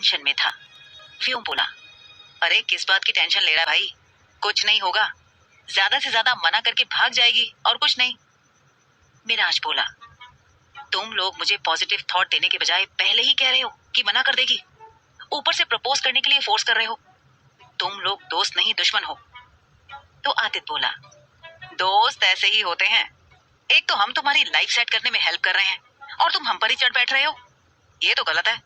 Tension में था। व्योम बोला, अरे किस बात की टेंशन ले रहा है भाई? कुछ नहीं होगा, ज्यादा से ज्यादा मना करके भाग जाएगी और कुछ नहीं। मिराज बोला, तुम लोग मुझे पॉजिटिव थॉट देने के बजाय पहले ही कह रहे हो कि मना कर देगी, ऊपर से प्रपोज करने के लिए फोर्स कर रहे हो। तुम लोग दोस्त नहीं दुश्मन हो। तो आदित्य बोला, दोस्त ऐसे ही होते हैं, एक तो हम तुम्हारी लाइफ सेट करने में हेल्प कर रहे हैं और तुम हम पर ही चढ़ बैठ रहे हो, ये तो गलत है।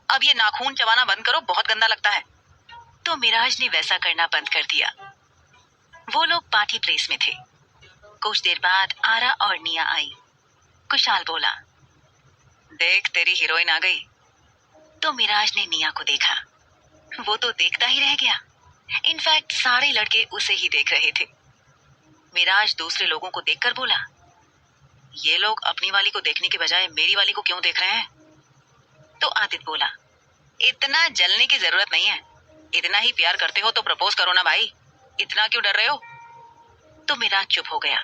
अब ये नाखून चबाना बंद करो, बहुत गंदा लगता है। तो मिराज ने वैसा करना बंद कर दिया। वो लोग पार्टी प्लेस में थे। कुछ देर बाद आरा और निया आई। कुशाल बोला, देख तेरी हीरोइन आ गई। तो मिराज ने निया को देखा। वो तो देखता ही रह गया। इनफैक्ट सारे लड़के उसे ही देख रहे थे। मिराज दूसरे लोगों को देखकर बोला, ये लोग अपनी वाली को देखने के बजाय मेरी वाली को क्यों देख रहे हैं? तो आदित्य बोला, इतना जलने की जरूरत नहीं है, इतना ही प्यार करते हो तो प्रपोज करो ना भाई, इतना क्यों डर रहे हो? तो मिराज चुप हो गया।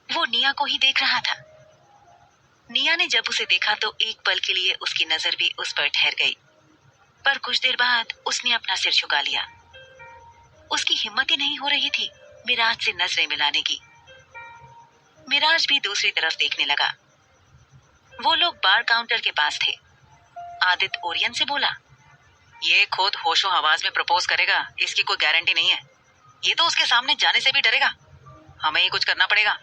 वो निया को ही देख रहा था। निया ने जब उसे देखा तो एक पल के लिए उसकी नजर भी उस पर ठहर गई, पर कुछ देर बाद उसने अपना सिर झुका लिया। उसकी हिम्मत ही नहीं हो रही थी मिराज से नजरें मिलाने की। मिराज भी दूसरी तरफ देखने लगा। वो लोग बार काउंटर के पास थे। आदित्य ओरियन से बोला, ये खुद होशो हवास में प्रपोज करेगा इसकी कोई गारंटी नहीं है, ये तो उसके सामने जाने से भी डरेगा, हमें ही कुछ करना पड़ेगा।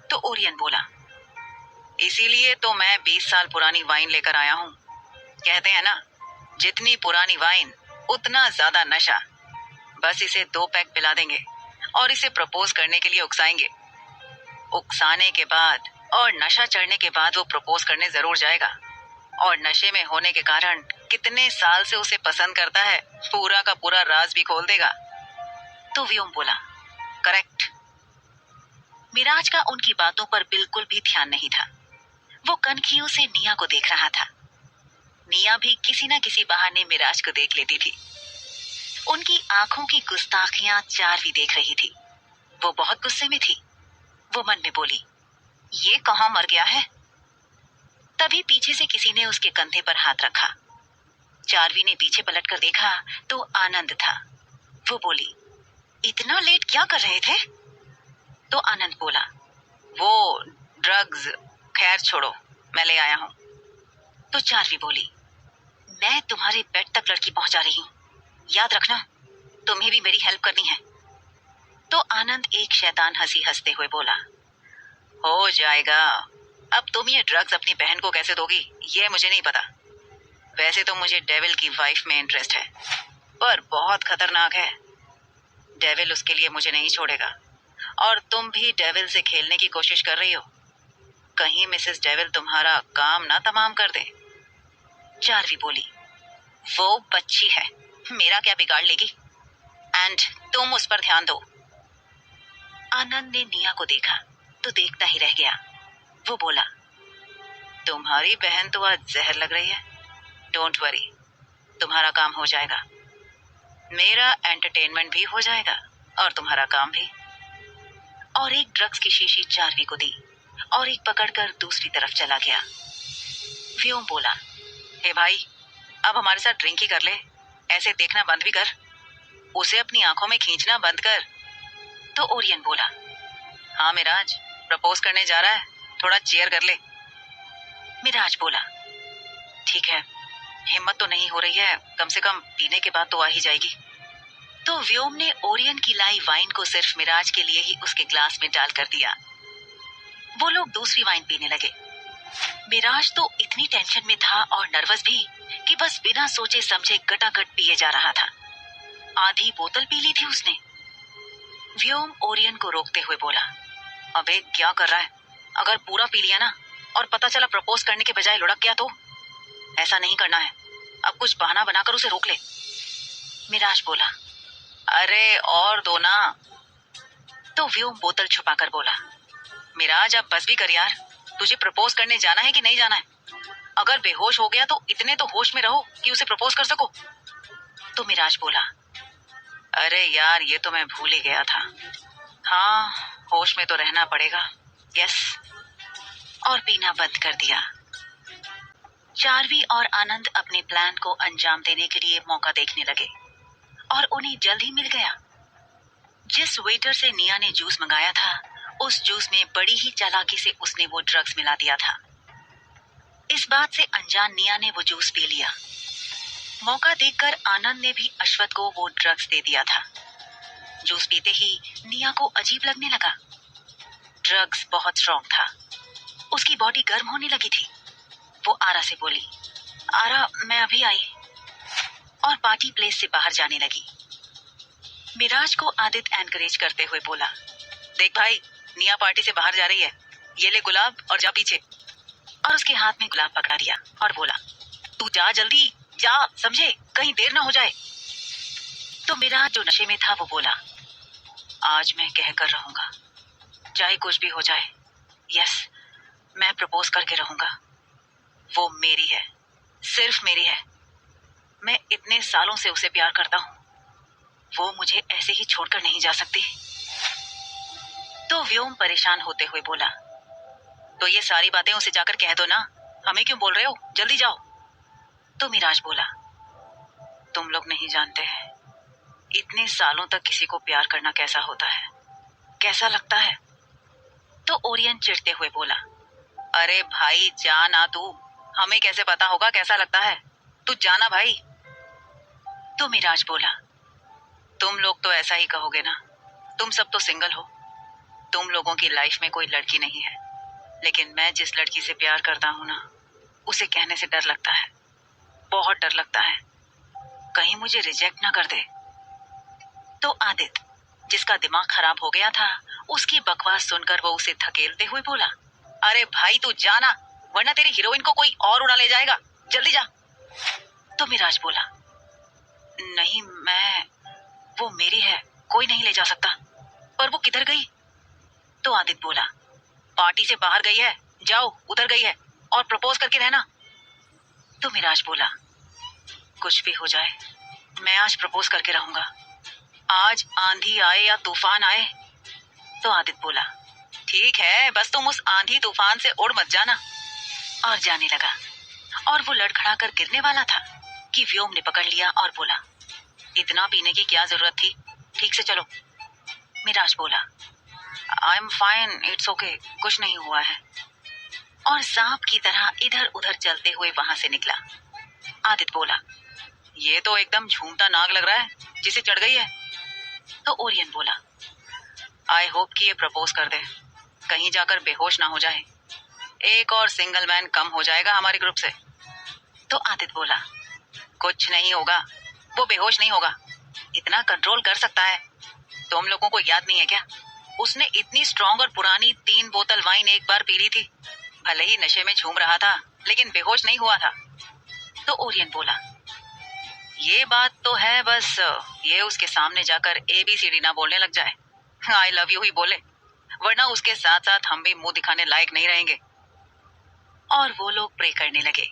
तो ओरियन बोला, इसीलिए तो मैं 20 साल पुरानी वाइन लेकर आया हूँ। कहते हैं ना, जितनी पुरानी वाइन उतना ज्यादा नशा। बस इसे 2 पैक पिला देंगे और इसे प्रपोज करने के लिए उकसाएंगे। उकसाने के बाद और नशा चढ़ने के बाद वो प्रपोज करने जरूर जाएगा, और नशे में होने के कारण कितने साल से उसे पसंद करता है पूरा का पूरा राज भी खोल देगा। तो व्योम बोला, करेक्ट। मिराज का उनकी बातों पर बिल्कुल भी ध्यान नहीं था। वो कनखियों से निया को देख रहा था। निया भी किसी न किसी बहाने मिराज को देख लेती थी। उनकी आंखों की गुस्ताखियां चारवी देख रही थी। वो बहुत गुस्से में थी। वो मन में बोली, ये कहाँ मर गया है? तभी पीछे से किसी ने उसके कंधे पर हाथ रखा। चारवी ने पीछे पलटकर देखा तो आनंद था। वो बोली, इतना लेट क्या कर रहे थे? तो आनंद बोला, वो ड्रग्स, खैर छोड़ो, मैं ले आया हूँ। तो चारवी बोली, मैं तुम्हारे बेड तक लड़की पहुंचा रही हूँ, याद रखना तुम्हें भी मेरी हेल्प करनी है। तो आनंद एक शैतान हंसी हंसते हुए बोला, हो जाएगा। अब तुम ये ड्रग्स अपनी बहन को कैसे दोगी ये मुझे नहीं पता। वैसे तो मुझे डेविल की वाइफ में इंटरेस्ट है, पर बहुत खतरनाक है। डेविल उसके लिए मुझे नहीं छोड़ेगा, और तुम भी डेविल से खेलने की कोशिश कर रही हो। कहीं मिसेस डेविल तुम्हारा काम ना तमाम कर दे। चारवी बोली, वो बच्ची है, मेरा क्या बिगाड़ लेगी, एंड तुम उस पर ध्यान दो। आनंद ने निया को देखा तो देखता ही रह गया। वो बोला, तुम्हारी बहन तो आज जहर लग रही है। डोंट वरी, तुम्हारा काम हो जाएगा। मेरा एंटरटेनमेंट भी हो जाएगा और तुम्हारा काम भी। और एक ड्रग्स की शीशी चारवी को दी और एक पकड़कर दूसरी तरफ चला गया। व्योम बोला, हे भाई, अब हमारे साथ ड्रिंक ही कर ले, ऐसे देखना बंद भी कर, उसे अपनी आंखों में खींचना बंद कर। तो ओरियन बोला, हाँ मिराज, प्रपोज करने जा रहा है, थोड़ा चीयर कर ले। मिराज बोला, ठीक है, हिम्मत तो नहीं हो रही है, कम से कम पीने के बाद तो आ ही जाएगी। तो व्योम ने ओरियन की लाई वाइन को सिर्फ मिराज के लिए ही उसके ग्लास में डाल कर दिया। वो लोग दूसरी वाइन पीने लगे। मिराज तो इतनी टेंशन में था और नर्वस भी कि बस बिना सोचे समझे गटागट पिए जा रहा था। आधी बोतल पी ली थी उसने। व्योम ओरियन को रोकते हुए बोला, अबे क्या कर रहा है? अगर पूरा पी लिया ना और पता चला प्रपोज करने के बजाय लुढ़क गया तो? ऐसा नहीं करना है, अब कुछ बहाना बनाकर उसे रोक ले। मिराज बोला, अरे और दो ना। तो व्योम बोतल छुपाकर बोला, मिराज अब बस भी कर यार, तुझे प्रपोज करने जाना है कि नहीं जाना है? अगर बेहोश हो गया तो इतने तो होश में रहो कि उसे प्रपोज कर सको। तो मिराज बोला, अरे यार ये तो मैं भूल ही गया था। हाँ, होश में तो रहना पड़ेगा। यस। और पीना बंद कर दिया। चार्वी और आनंद अपने प्लान को अंजाम देने के लिए मौका देखने लगे और उन्हें जल्द ही मिल गया। जिस वेटर से निया ने जूस मंगाया था, उस जूस में बड़ी ही चालाकी से उसने वो ड्रग्स मिला दिया था। इस बात से अनजान निया ने वो जूस पी लिया। मौका देखकर आनंद ने भी अश्वथ को वो ड्रग्स दे दिया था। जूस पीते ही निया को अजीब लगने लगा। ड्रग्स बहुत स्ट्रॉन्ग था। उसकी बॉडी गर्म होने लगी थी। वो आरा से बोली, आरा मैं अभी आई, और पार्टी प्लेस से बाहर जाने लगी। मिराज को आदित्य एनकरेज करते हुए बोला, देख भाई, निया पार्टी से बाहर जा रही है, ये ले गुलाब और जा पीछे। और उसके हाथ में गुलाब पकड़ा दिया और बोला, तू जा जल्दी जा, समझे, कहीं देर ना हो जाए। तो मिराज जो नशे में था वो बोला, आज मैं कह कर रहूंगा, चाहे कुछ भी हो जाए। यस, मैं प्रपोज करके रहूंगा। वो मेरी है, सिर्फ मेरी है। मैं इतने सालों से उसे प्यार करता हूँ, वो मुझे ऐसे ही छोड़कर नहीं जा सकती। तो व्योम परेशान होते हुए बोला, तो ये सारी बातें उसे जाकर कह दो ना, हमें क्यों बोल रहे हो, जल्दी जाओ। तो मिराज बोला, तुम लोग नहीं जानते हैं, इतने सालों तक किसी को प्यार करना कैसा होता है, कैसा लगता है। तो ओरियन चिढ़ते हुए बोला, अरे भाई जा ना तू, हमें कैसे पता होगा कैसा लगता है, तू जाना भाई। तो मिराज बोला, तुम लोग तो ऐसा ही कहोगे ना, तुम सब तो सिंगल हो, तुम लोगों की लाइफ में कोई लड़की नहीं है, लेकिन मैं जिस लड़की से प्यार करता हूँ ना, उसे कहने से डर लगता है, बहुत डर लगता है, कहीं मुझे रिजेक्ट ना कर दे। तो आदित्य, जिसका दिमाग खराब हो गया था, उसकी बकवास सुनकर वो उसे धकेलते हुए बोला, अरे भाई तू जाना, वरना तेरी हीरोइन को कोई और उड़ा ले जाएगा, जल्दी जा। तो मिराज बोला, नहीं वो मेरी है, कोई नहीं ले जा सकता। पर वो किधर गई? तो आदित्य बोला, पार्टी से बाहर गई है, जाओ उधर गई है, और प्रपोज करके रहना। तो मिराज बोला, कुछ भी हो जाए, मैं आज प्रपोज करके रहूंगा, आज आंधी आए या तूफान आए। तो आदित्य बोला, ठीक है, बस तुम उस आंधी तूफान से उड़ मत जाना। और जाने लगा, और वो लड़खड़ा कर गिरने वाला था कि व्योम ने पकड़ लिया और बोला, इतना पीने की क्या जरूरत थी, ठीक से चलो। मिराज बोला, I am fine, it's okay, कुछ नहीं हुआ है। और सांप की तरह इधर उधर चलते हुए वहां से निकला। आदित्य बोला, ये तो एकदम झूमता नाग लग रहा है, जिसे चढ़ गई है। तो ओरियन बोला, आई होप कि ये प्रपोज कर दे, कहीं जाकर बेहोश ना हो जाए, एक और सिंगल मैन कम हो जाएगा हमारे ग्रुप से। तो आदित्य बोला, कुछ नहीं होगा, वो बेहोश नहीं होगा, इतना कंट्रोल कर सकता है, तुम लोगों को याद नहीं है क्या, उसने इतनी स्ट्रॉन्ग और पुरानी 3 बोतल वाइन एक बार पी ली थी, भले ही नशे में झूम रहा था, लेकिन बेहोश नहीं हुआ था। तो ओरियन बोला, ये बात तो है, बस ये उसके सामने जाकर ABCD ना बोलने लग जाए, आई लव यू ही बोले, वरना उसके साथ साथ हम भी मुंह दिखाने लायक नहीं रहेंगे। और वो लोग प्रे करने लगे।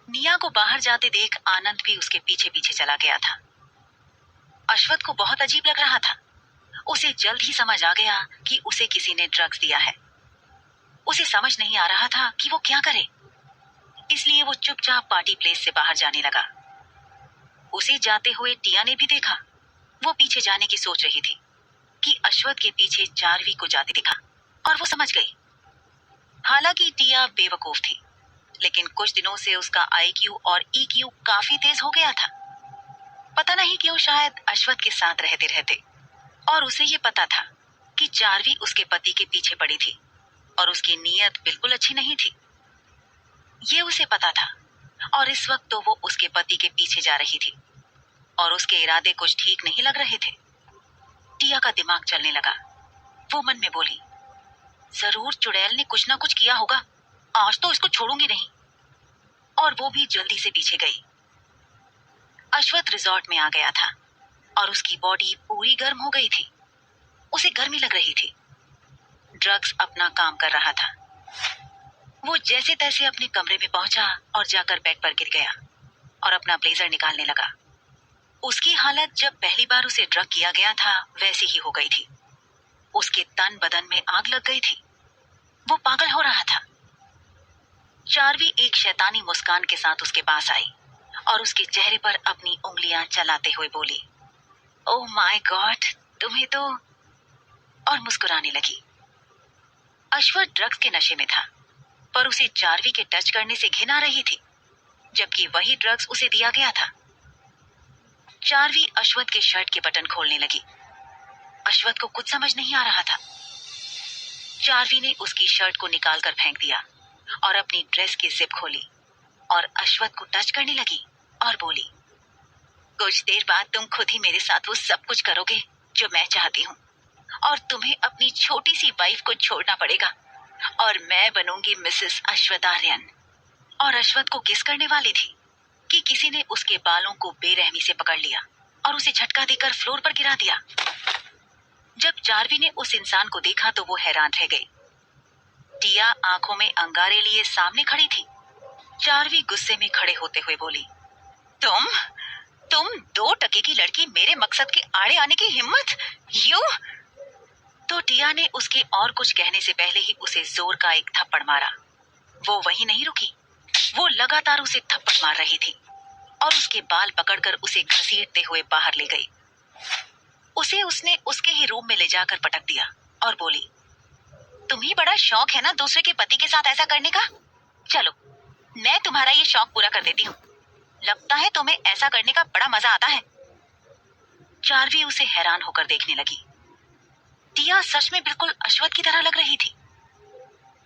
निया को बाहर जाते देख आनंद भी उसके पीछे पीछे चला गया था। अश्वथ को बहुत अजीब लग रहा था। उसे जल्द ही समझ आ गया कि उसे किसी ने ड्रग्स दिया है। उसे समझ नहीं आ रहा था कि वो क्या करे, इसलिए वो चुपचाप पार्टी प्लेस से बाहर जाने लगा। उसे जाते हुए टिया ने भी देखा। वो पीछे जाने की सोच रही थी कि अश्वथ के पीछे चार्वी को जाते दिखा, और वो समझ गई। हालांकि टिया बेवकूफ थी, लेकिन कुछ दिनों से उसका IQ और EQ काफी तेज हो गया था। पता नहीं क्यों, शायद अश्वथ के साथ रहते रहते। और उसे ये पता था कि चार्वी उसके पति के पीछे पड़ी थी और उसकी नीयत बिल्कुल अच्छी नहीं थी। ये उसे पता था, और इस वक्त तो वो उसके पति के पीछे जा रही थी और उसके इरादे कुछ ठीक नहीं लग रहे थे। टिया का दिमाग चलने लगा। वो मन में बोली, जरूर चुड़ैल ने कुछ ना कुछ किया होगा, आज तो इसको छोड़ूंगी नहीं। और वो भी जल्दी से पीछे गई। अश्वथ रिजॉर्ट में आ गया था और उसकी बॉडी पूरी गर्म हो गई थी। उसे गर्मी लग रही थी। ड्रग्स अपना काम कर रहा था। वो जैसे तैसे अपने कमरे में पहुंचा और जाकर बेड पर गिर गया और अपना ब्लेजर निकालने लगा। उसकी हालत जब पहली बार उसे ड्रग किया गया था वैसी ही हो गई थी। उसके तन बदन में आग लग गई थी। वो पागल हो रहा था। चार्वी एक शैतानी मुस्कान के साथ उसके पास आई और उसके चेहरे पर अपनी उंगलियां चलाते हुए बोली, ओह माय गॉड, तुम्हें तो, और मुस्कुराने लगी। अश्वथ ड्रग्स के नशे में था, पर उसे चार्वी के टच करने से घिन आ रही थी, जबकि वही ड्रग्स उसे दिया गया था। चार्वी अश्वथ के शर्ट के बटन खोलने लगी। अश्वथ को कुछ समझ नहीं आ रहा था। चार्वी ने उसकी शर्ट को निकालकर फेंक दिया और अपनी ड्रेस की जिप खोली और अश्वथ को टच करने लगी और बोली, कुछ देर बाद तुम खुद ही मेरे साथ वो सब कुछ करोगे जो मैं चाहती हूँ, और तुम्हें अपनी छोटी सी वाइफ को छोड़ना पड़ेगा और मैं बनूंगी मिसेस अश्वथ आर्यन। और अश्वथ को किस करने वाली थी कि किसी ने उसके बालों को बेरहमी से पकड़ लिया और उसे झटका देकर फ्लोर पर गिरा दिया। जब चार्वी ने उस इंसान को देखा तो वो हैरान रह गई। टिया आंखों में अंगारे लिए सामने खड़ी थी। चार्वी गुस्से में खड़े होते हुए बोली, तुम 2 टके की लड़की, मेरे मकसद के आड़े आने की हिम्मत, यू। तो टिया ने उसके और कुछ कहने से पहले ही उसे जोर का एक थप्पड़ मारा। वो वहीं नहीं रुकी, वो लगातार उसे थप्पड़ मार रही थी और उसके बाल पकड़कर उसे घसीटते हुए बाहर ले गई। उसने उसके ही रूम में ले जाकर पटक दिया और बोली, तुम्हें बड़ा शौक है ना दूसरे के पति के साथ ऐसा करने का? चलो, मैं तुम्हारा ये शौक पूरा कर देती हूँ। लगता है तुम्हें ऐसा करने का बड़ा मजा आता है। चार्वी उसे हैरान होकर देखने लगी। टिया सच में बिल्कुल अश्वथ की तरह लग रही थी।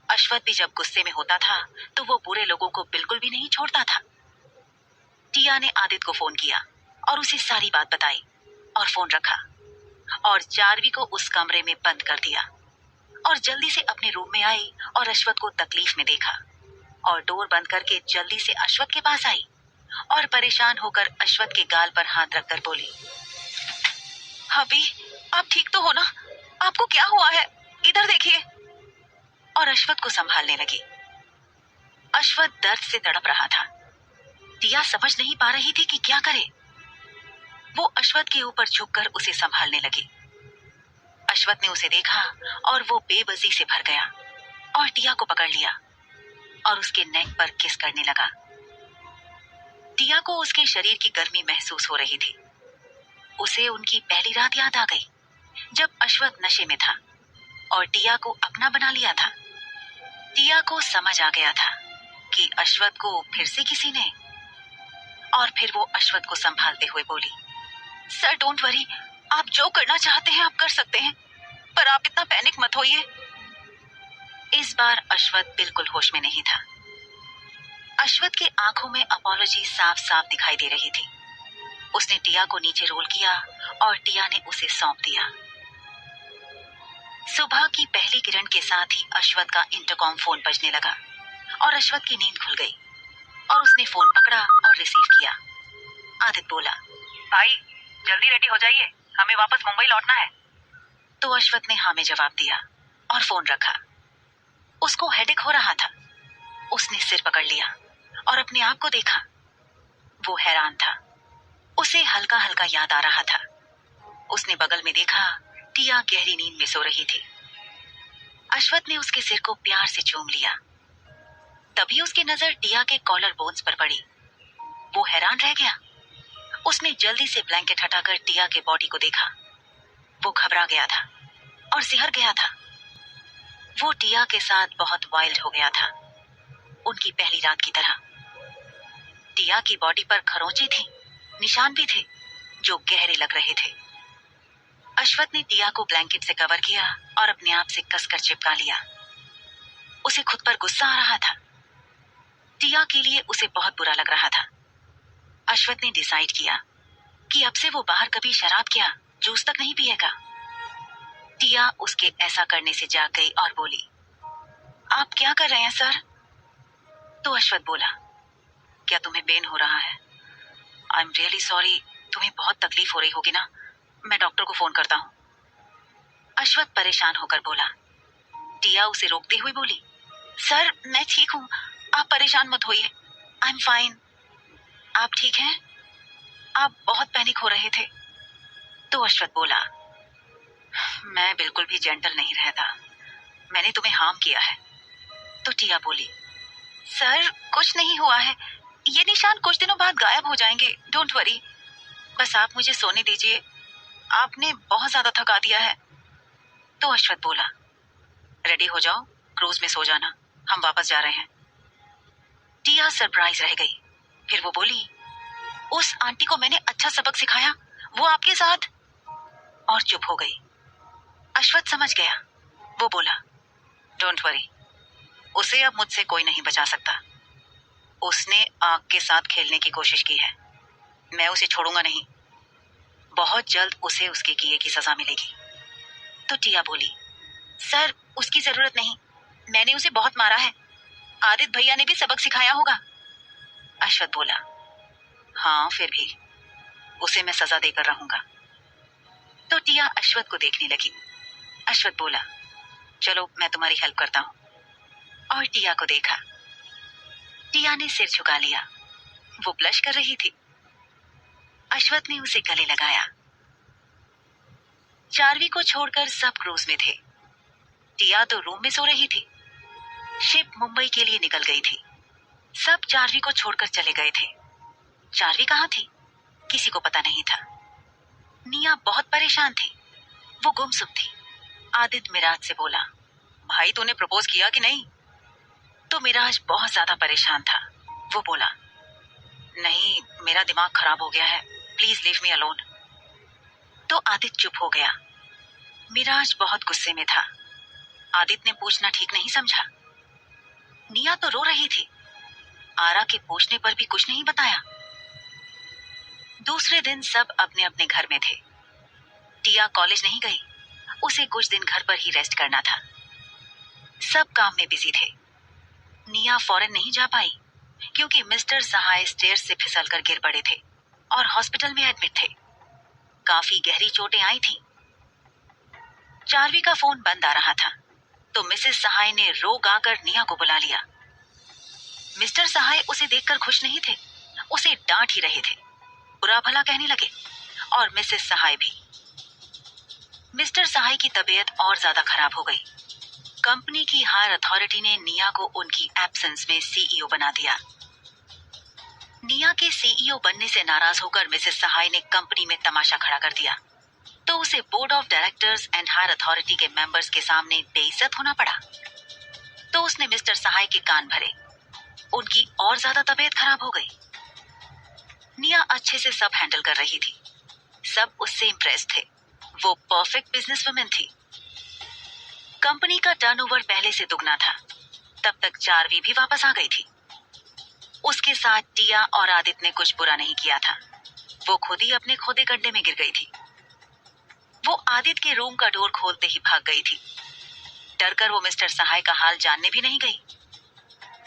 अश्वथ भी जब गुस्से में होता था तो वो बुरे लोगों को बिल्कुल भी नहीं छोड़ता था। टिया ने आदित्य को फोन किया और उसे सारी बात बताई और फोन रखा और चार्वी को उस कमरे में बंद कर दिया और जल्दी से अपने रूम में आई और अश्वथ को तकलीफ में देखा और डोर बंद करके जल्दी से अश्वथ के पास आई और परेशान होकर अश्वथ के गाल पर हाथ रखकर बोली, अभी आप ठीक तो हो ना? आपको क्या हुआ है? इधर देखिए। और अश्वथ को संभालने लगी। अश्वथ दर्द से तड़प रहा था। टिया समझ नहीं पा रही थी कि क्या करे। वो अश्वथ के ऊपर झुककर उसे संभालने लगी। अश्वथ ने उसे देखा और वो बेबसी से भर गया और टिया को पकड़ लिया और उसके नेक पर किस करने लगा। टिया को उसके शरीर की गर्मी महसूस हो रही थी। उसे उनकी पहली रात याद आ गई जब अश्वथ नशे में था और टिया को अपना बना लिया था। टिया को समझ आ गया था कि अश्वथ को फिर से किसी ने, और फिर वो अश्वथ को संभालते हुए बोली, सर डोंट वरी, आप जो करना चाहते हैं आप कर सकते हैं, पर आप इतना पैनिक मत होइए। इस बार अश्वथ बिल्कुल होश में नहीं था। अश्वथ की आंखों में अपॉलॉजी साफ साफ दिखाई दे रही थी। उसने टिया को नीचे रोल किया और टिया ने उसे सौंप दिया। सुबह की पहली किरण के साथ ही अश्वथ का इंटरकॉम फोन बजने लगा और अश्वथ की नींद खुल गई और उसने फोन पकड़ा और रिसीव किया। आदित्य बोला, भाई जल्दी रेडी हो जाइए, हमें वापस मुंबई लौटना है। तो अश्वथ ने हाँ में जवाब दिया और फोन रखा। उसको हेडेक हो रहा था। उसने सिर पकड़ लिया और अपने आप को देखा। वो हैरान था। उसे हल्का हल्का याद आ रहा था। उसने बगल में देखा, टिया गहरी नींद में सो रही थी। अश्वथ ने उसके सिर को प्यार से चूम लिया। तभी उसकी नजर टिया के कॉलर बोन्स पर पड़ी। वो हैरान रह गया। उसने जल्दी से ब्लैंकेट हटाकर टिया के बॉडी को देखा। वो घबरा गया था और सिहर गया था। वो टिया के साथ बहुत वाइल्ड हो गया था, उनकी पहली रात की तरह। टिया की बॉडी पर खरोंचे थी, निशान भी थे जो गहरे लग रहे थे। अश्वथ ने टिया को ब्लैंकेट से कवर किया और अपने आप से कसकर चिपका लिया। उसे खुद पर गुस्सा आ रहा था। टिया के लिए उसे बहुत बुरा लग रहा था। अश्वथ ने डिसाइड किया कि अब से वो बाहर कभी शराब क्या जूस तक नहीं पिएगा। टिया उसके ऐसा करने से जाग गई और बोली, आप क्या कर रहे हैं सर? तो अश्वथ बोला, क्या तुम्हें पेन हो रहा है? आई एम रियली सॉरी, तुम्हें बहुत तकलीफ हो रही होगी ना, मैं डॉक्टर को फोन करता हूँ। अश्वथ परेशान होकर बोला। टिया उसे रोकते हुए बोली, सर मैं ठीक हूँ, आप परेशान मत होइए, आई एम फाइन। आप ठीक हैं? आप बहुत पैनिक हो रहे थे। तो अश्वथ बोला, मैं बिल्कुल भी जेंटल नहीं रहता, मैंने तुम्हें हार्म किया है। तो टिया बोली, सर कुछ नहीं हुआ है, ये निशान कुछ दिनों बाद गायब हो जाएंगे, डोंट वरी। बस आप मुझे सोने दीजिए, आपने बहुत ज्यादा थका दिया है। तो अश्वथ बोला, रेडी हो जाओ, क्रूज में सो जाना, हम वापस जा रहे हैं। टिया सरप्राइज रह गई। फिर वो बोली, उस आंटी को मैंने अच्छा सबक सिखाया, वो आपके साथ। और चुप हो गई। अश्वथ समझ गया। वो बोला, डोंट वरी, उसे अब मुझसे कोई नहीं बचा सकता। उसने आग के साथ खेलने की कोशिश की है, मैं उसे छोड़ूंगा नहीं। बहुत जल्द उसे उसके किए की सजा मिलेगी। तो टिया बोली, सर उसकी जरूरत नहीं, मैंने उसे बहुत मारा है, आदित्य भैया ने भी सबक सिखाया होगा। अश्वथ बोला, हाँ फिर भी उसे मैं सजा देकर रहूंगा। तो टिया अश्वथ को देखने लगी। अश्वथ बोला, चलो मैं तुम्हारी हेल्प करता हूँ। और टिया को देखा। टिया ने सिर झुका लिया, वो ब्लश कर रही थी। अश्वथ ने उसे गले लगाया। चार्वी को छोड़कर सब क्रूज में थे। टिया तो रूम में सो रही थी। शिप मुंबई के लिए निकल गई थी। सब चार्वी को छोड़कर चले गए थे। चार्वी कहाँ थी, किसी को पता नहीं था। निया बहुत परेशान थी, वो गुमसुम थी। आदित्य मिराज से बोला, भाई तूने प्रपोज किया कि नहीं? तो मिराज बहुत ज्यादा परेशान था। वो बोला, नहीं, मेरा दिमाग खराब हो गया है, प्लीज लीव मी अलोन। तो आदित्य चुप हो गया। मिराज बहुत गुस्से में था। आदित्य ने पूछना ठीक नहीं समझा। निया तो रो रही थी, आरा के पूछने पर भी कुछ नहीं बताया। दूसरे दिन सब अपने अपने घर में थे। टिया कॉलेज नहीं गई, उसे कुछ दिन घर पर ही रेस्ट करना था। सब काम में बिजी थे। निया फॉरेन नहीं जा पाई क्योंकि मिस्टर सहाय स्टेयर से फिसलकर गिर पड़े थे और हॉस्पिटल में एडमिट थे। काफी गहरी चोटें आई थीं। चार्वी का फोन बंद आ रहा था तो मिसेस सहाय ने रो गाकर निया को बुला लिया। मिस्टर सहाय उसे देखकर खुश नहीं थे, उसे डांट ही रहे थे, बुरा भला कहने लगे। और मिसेस सहाय भी। मिस्टर सहाय की तबीयत और ज्यादा खराब हो गई। कंपनी की हायर अथॉरिटी ने निया को उनकी एब्सेंस में सीईओ बना दिया। निया के सीईओ बनने से नाराज होकर मिसेस सहाय ने कंपनी में तमाशा खड़ा कर दिया, तो उसे board of directors and higher authority के मेंबर्स के सामने बेइज्जत होना पड़ा। तो उसने मिस्टर सहाय के कान भरे, उनकी और ज्यादा तबीयत खराब हो गई। निया अच्छे से सब हैंडल कर रही थी, सब उससे इम्प्रेस थे, वो परफेक्ट बिजनेस वुमेन थी। कंपनी का टर्नओवर पहले से दुगना था। तब तक चार्वी भी वापस आ गई थी। उसके साथ टिया और आदित्य ने कुछ बुरा नहीं किया था, वो खुद ही अपने खोदे गड्ढे में गिर गई थी। वो आदित्य के रूम का डोर खोलते ही भाग गई थी। डरकर वो मिस्टर सहाय का हाल जानने भी नहीं गई।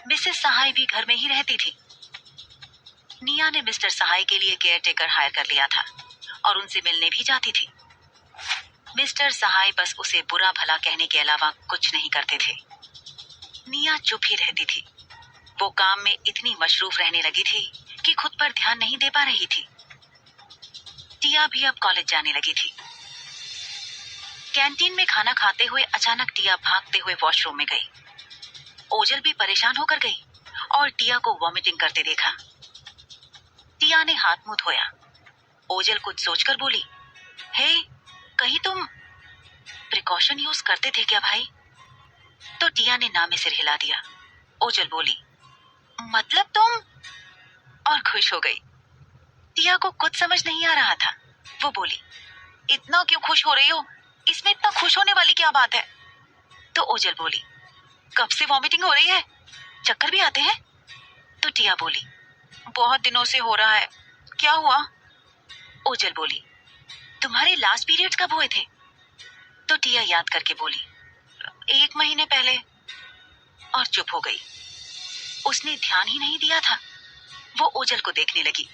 मिसेस सहाय भी घर में ही रहती थी। निया ने मिस्टर सहाय के लिए केयर टेकर हायर कर लिया था और उनसे मिलने भी जाती थी। मिस्टर सहाय बस उसे बुरा भला कहने के अलावा कुछ नहीं करते थे। निया चुप ही रहती थी। वो काम में इतनी मशरूफ रहने लगी थी कि खुद पर ध्यान नहीं दे पा रही थी। टिया भी अब कॉलेज जाने लगी थी। कैंटीन में खाना खाते हुए अचानक टिया भागते हुए वॉशरूम में गई। ओजल भी परेशान होकर गई और टिया को वॉमिटिंग करते देखा। टिया ने हाथ मुंह धोया। ओजल कुछ सोचकर बोली, हे, कहीं तुम प्रिकॉशन यूज करते थे क्या भाई? तो टिया ने ना में सिर हिला दिया। ओजल बोली, मतलब तुम? और खुश हो गई। टिया को कुछ समझ नहीं आ रहा था। वो बोली, इतना क्यों खुश हो रही हो? इसमें इतना खुश होने वाली क्या बात है? तो ओजल बोली, कब से वॉमिटिंग हो रही है, चक्कर भी आते हैं? तो टिया बोली, बहुत दिनों से हो रहा है, क्या हुआ? ओजल बोली, तुम्हारे लास्ट पीरियड्स कब हुए थे? तो टिया याद करके बोली, 1 महीने पहले। और चुप हो गई। उसने ध्यान ही नहीं दिया था। वो ओजल को देखने लगी।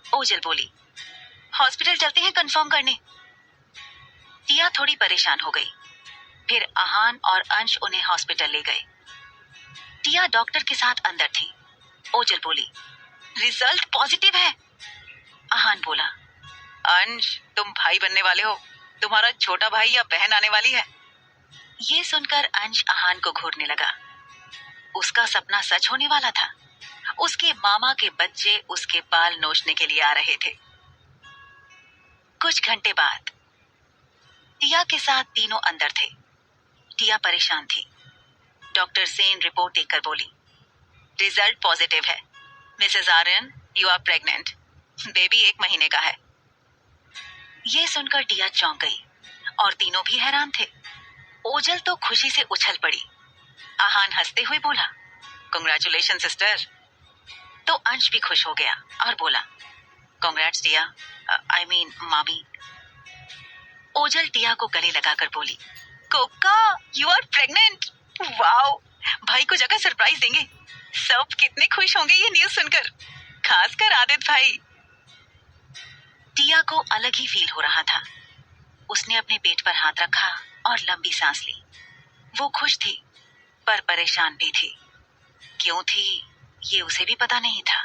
ओजल बोली, हॉस्पिटल चलते हैं कंफर्म करने। टिया थोड़ी परेशान हो गई। फिर आहान और अंश उन्हें हॉस्पिटल ले गए। टिया डॉक्टर के साथ अंदर थी। ओजल बोली, रिजल्ट पॉजिटिव है। आहान बोला, अंश तुम भाई बनने वाले हो, तुम्हारा छोटा भाई या बहन आने वाली है। ये सुनकर अंश आहान को घूरने लगा। उसका सपना सच होने वाला था। उसके मामा के बच्चे उसके बाल नोचने के लिए आ रहे थे। कुछ घंटे बाद टिया के साथ तीनों अंदर थे। टिया परेशान थी। डॉक्टर सेन रिपोर्ट देखकर बोली, रिजल्ट पॉजिटिव है Mrs Aryan, you are pregnant. Baby 1 महीने का है। ये सुनकर टिया चौंक गई और तीनों भी हैरान थे। ओजल तो खुशी से उछल पड़ी। आहान हंसते हुए बोला, कांग्रेचुलेशन सिस्टर। तो अंश भी खुश हो गया और बोला, कांग्रेट्स टिया, आई मीन मामी। ओजल टिया को गले लगाकर बोली, कोका यू आर प्रेग्नेंट। वाओ, भाई को जगह सरप्राइज देंगे। सब कितने खुश होंगे ये न्यूज सुनकर, खासकर आदित्य भाई। टिया को अलग ही फील हो रहा था। उसने अपने पेट पर हाथ रखा और लंबी सांस ली। वो खुश थी पर परेशान भी थी। क्यों थी ये उसे भी पता नहीं था।